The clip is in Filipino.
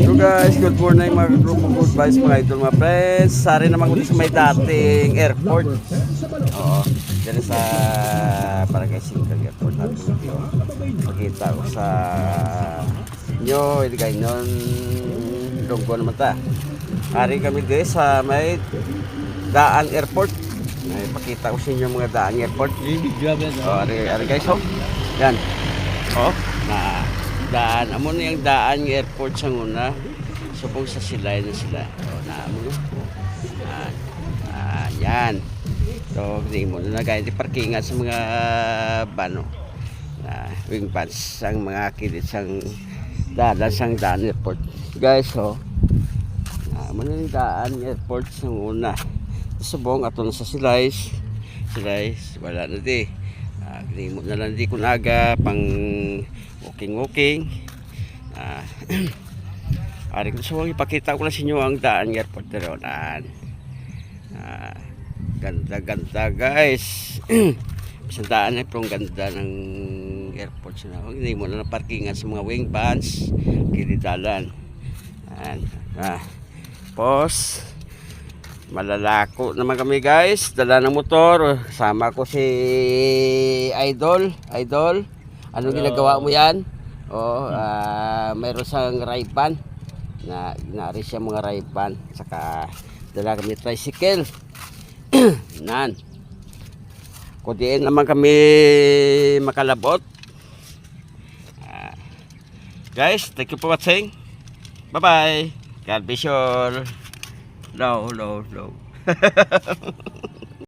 So guys, good morning mga grupo, good vibes mga idol, mga friends. Sari naman ko sa may dating airport. Oo, dyan sa Barangay Singkang Airport natin dito. Pakita ko sa inyo, hindi kayo nun lunggo naman ta. Hari kami guys sa may Daang Airport. Ay, pakita ko sa inyo mga Daang Airport. Hari guys, oh. Yan. Oh, na daan amo na yung Daang Airport sa una. Subong sa silay na sila. O, naamo no. Yan. So, hindi mo na gaya di parkingan sa mga bano. Wing vans ang mga kilit sang daan sang Daang Airport. Guys, so naamo na yung Daang Airport sa una. Subong ato na sa silay. Wala na di. Hindi mo na lang di kung aga pang walking. Ari ko so ipakita ko na sa inyo ang Daang Airport na ganda guys. Sa daan ay prong ganda ng airport siya. Hindi mo na parkingan sa mga wing vans kilidalan. Pos malalako naman kami guys, dala ng motor, sama ko si Idol. Anong ginagawa mo yan? Mayroon siyang Ray-Ban na ginari siya mga Ray-Ban, saka dala kami tricycle. Nan kudiin naman kami makalabot. Guys, thank you for watching. Bye bye. God bless you all. Low.